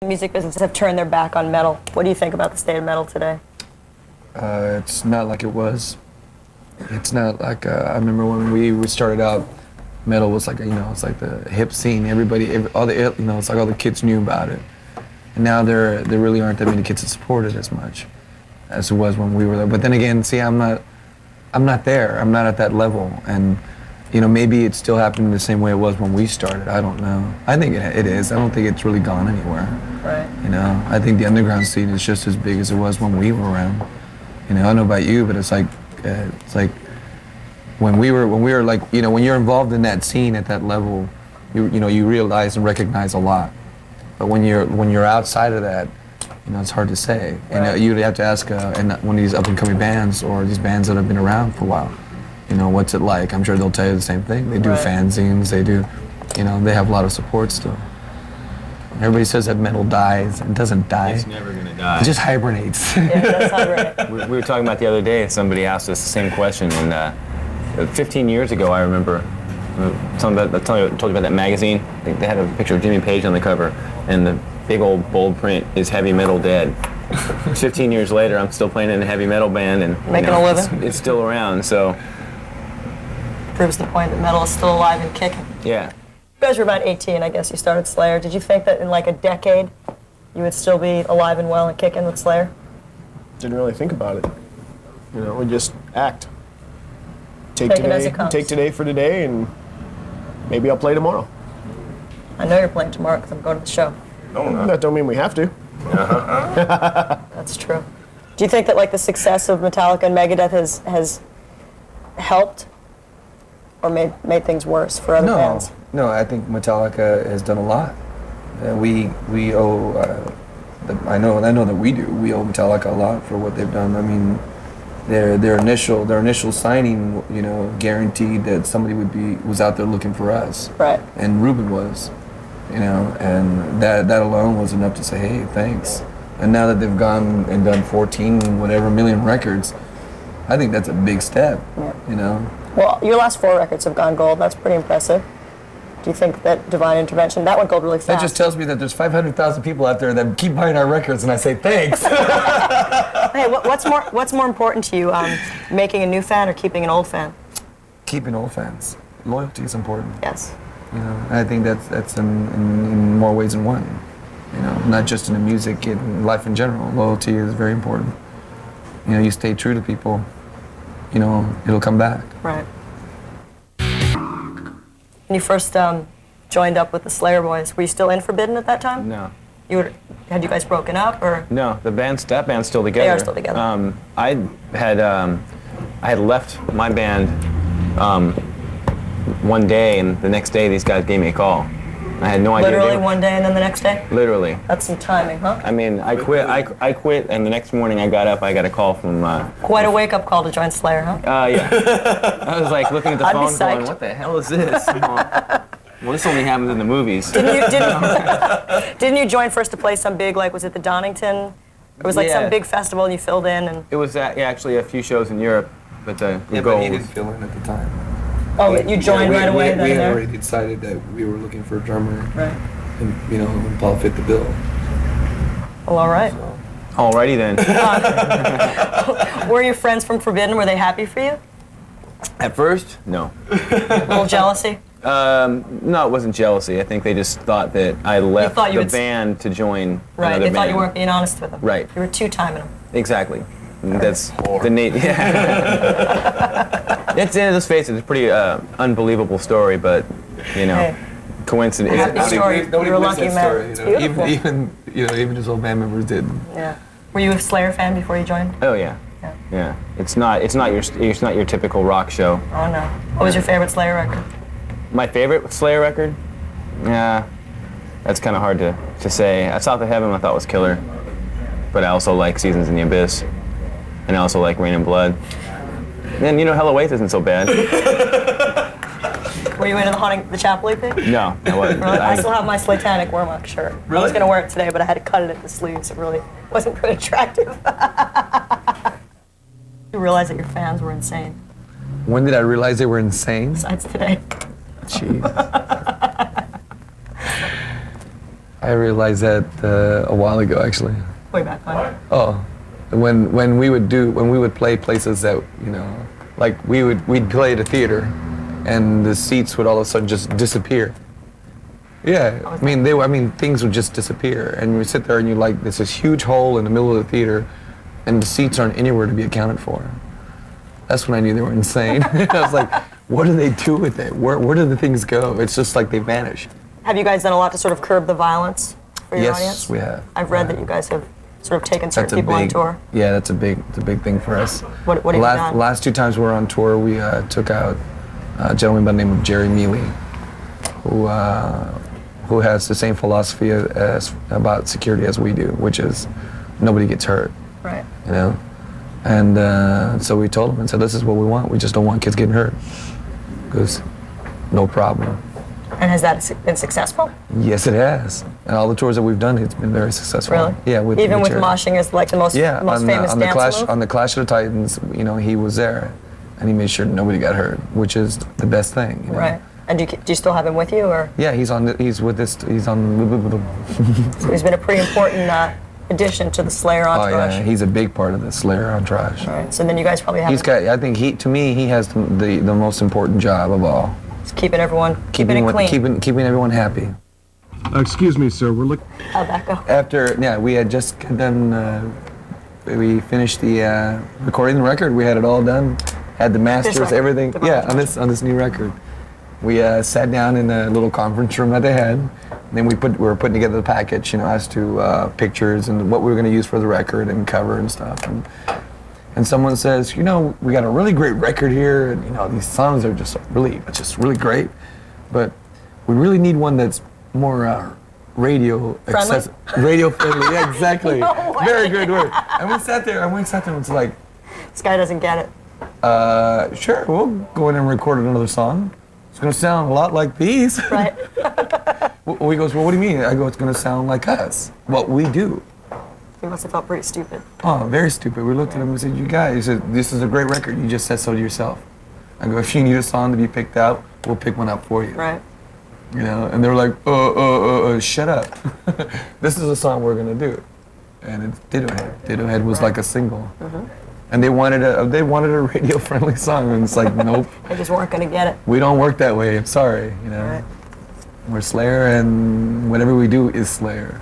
Music businesses have turned their back on metal. What do you think about the state of metal today? It's not like it was. It's not like I remember when we started out, metal was like it's like the hip scene. All the kids knew about it, and now there really aren't that many kids that support it as much as it was when we were there. But then again, see, I'm not there. I'm not at that level, and maybe it's still happening the same way it was when we started. I don't know. I think it is. I don't think it's really gone anywhere. Right. I think the underground scene is just as big as it was when we were around. I don't know about you, but it's like when we were like, when you're involved in that scene at that level, you realize and recognize a lot. But when you're outside of that, it's hard to say. Right. And you'd have to ask one of these up and coming bands or these bands that have been around for a while. What's it like? I'm sure they'll tell you the same thing. They do Right. fanzines. They do, they have a lot of support still. Everybody says that metal dies. It doesn't die. It's never gonna die. It just hibernates. Yeah, that's hybrid. We were talking about the other day, somebody asked us the same question, and 15 years ago, I remember, I told you about that magazine. They had a picture of Jimmy Page on the cover, and the big old bold print is heavy metal dead. 15 years later, I'm still playing in a heavy metal band, and Making a living. It's still around, so. Proves the point that metal is still alive and kicking. Yeah. You guys were about 18, I guess you started Slayer. Did you think that in like a decade you would still be alive and well and kicking with Slayer? Didn't really think about it. We just act. Take it as it comes. Take today for today, and maybe I'll play tomorrow. I know you're playing tomorrow because I'm going to the show. No, that don't mean we have to. That's true. Do you think that like the success of Metallica and Megadeth has helped or made things worse for other bands? No, I think Metallica has done a lot. We owe. I know that we do. We owe Metallica a lot for what they've done. I mean, their initial signing, guaranteed that somebody was out there looking for us. Right. And Ruben was, and that alone was enough to say, hey, thanks. And now that they've gone and done 14 million records, I think that's a big step. Yeah. Well, your last 4 records have gone gold. That's pretty impressive. Do you think that Divine Intervention, that went gold really fast? That just tells me that there's 500,000 people out there that keep buying our records, and I say thanks. Hey, what's more important to you, making a new fan or keeping an old fan? Keeping old fans. Loyalty is important. Yes. I think that's in more ways than one. Not just in the music, in life in general. Loyalty is very important. You stay true to people, it'll come back. Right. When you first joined up with the Slayer boys, were you still in Forbidden at that time? No. Had you guys broken up, or? No, that band's still together. They are still together. I had left my band one day, and the next day these guys gave me a call. I had no idea. Literally one day and then the next day? Literally. That's some timing, huh? I mean, I quit, and the next morning I got up, I got a call from... Quite a wake-up call to join Slayer, huh? Yeah. I was like looking at the I'd be phone going, psyched. what the hell is this? Well, this only happens in the movies. Didn't you join first to play some big, like, was it the Donington? It was like Yeah. some big festival and you filled in and... It was actually a few shows in Europe, but the Yeah, goal but he was... didn't fill in at the time. Oh, you joined right away then We and had there? already decided that we were looking for a drummer, Right. and Paul fit the bill. Well, all right. So. Alrighty then. Were your friends from Forbidden, were they happy for you? At first, no. A little jealousy? No, it wasn't jealousy. I think they just thought that I left thought you the would band to join Right, another they thought band. you weren't being honest with them. Right. You were two-timing them. Exactly. And that's the Nate. Yeah. Let's face it, it's a pretty unbelievable story, but Hey. coincidence. Happy story. Nobody You're a believes lucky that man. story, It's beautiful. Even his old band members didn't. Yeah. Were you a Slayer fan before you joined? Oh yeah. Yeah. Yeah. It's not your typical rock show. Oh no. What was your favorite Slayer record? My favorite Slayer record? Yeah. That's kind of hard to say. I South of Heaven I thought was killer, but I also like Seasons in the Abyss, and I also like Rain and Blood. And Hell Awaits isn't so bad. Were you into the Haunting the Chapel EP? No, I wasn't. Really? I still have my Slatanic Warmuck shirt. I was going to wear it today, but I had to cut it at the sleeves. It really wasn't very attractive. You realize that your fans were insane. When did I realize they were insane? Besides today. Jeez. I realized that a while ago, actually. Way back when. Oh, when we would play places that, you know, like we'd play at a theater, and the seats would all of a sudden just disappear. Yeah, I mean things would just disappear, and you would sit there and you like there's this huge hole in the middle of the theater, and the seats aren't anywhere to be accounted for. That's when I knew they were insane. I was like, what do they do with it? Where do the things go? It's just like they vanish. Have you guys done a lot to sort of curb the violence for your audience? Yes, we have. I've read that you guys have sort of taken certain people on tour. Yeah, that's a big thing for us. What have you done? Last 2 times we were on tour, we took out a gentleman by the name of Jerry Mealy, who has the same philosophy as about security as we do, which is nobody gets hurt. Right. You know, and so we told him and said, this is what we want. We just don't want kids getting hurt, because no problem. And has that been successful? Yes, it has. And all the tours that we've done, it's been very successful. Really? Yeah. Even with Jerry. moshing is like the most famous on dance move? On the Clash of the Titans, you know, he was there, and he made sure nobody got hurt, which is the best thing. You know? Right. And do you still have him with you, or? Yeah, he's on. He's on. So he's been a pretty important addition to the Slayer entourage. Oh yeah, he's a big part of the Slayer entourage. All right. So then you guys probably have. I think he has the most important job of all. It's keeping everyone keeping it clean. Keeping everyone happy. Excuse me, sir. We're looking. How'd that go? We had just done. We finished the recording the record. We had it all done. Had the masters, everything. Yeah, on this new record. We sat down in a little conference room that they had. And then we were putting together the package, you know, as to pictures and what we were going to use for the record and cover and stuff. And someone says, you know, we got a really great record here, and you know, these songs are just really great, but we really need one that's more radio friendly. Radio friendly. Yeah, exactly. No way. Very good word. And we sat there and it's like, This guy doesn't get it. Sure, we'll go in and record another song. It's going to sound a lot like these. Right. He goes, well, what do you mean? I go, it's going to sound like us, what we do. He must have felt pretty stupid. Oh, very stupid. We looked at him and said, you guys, this is a great record. You just said so to yourself. I go, if you need a song to be picked out, we'll pick one up for you. Right. You know, and they were like, shut up. This is a song we're going to do. And it's Dittohead. Dittohead was like a single. Mm-hmm. And they wanted a radio-friendly song, and it's like, nope. They just weren't going to get it. We don't work that way. I'm sorry, you know. Right. We're Slayer, and whatever we do is Slayer.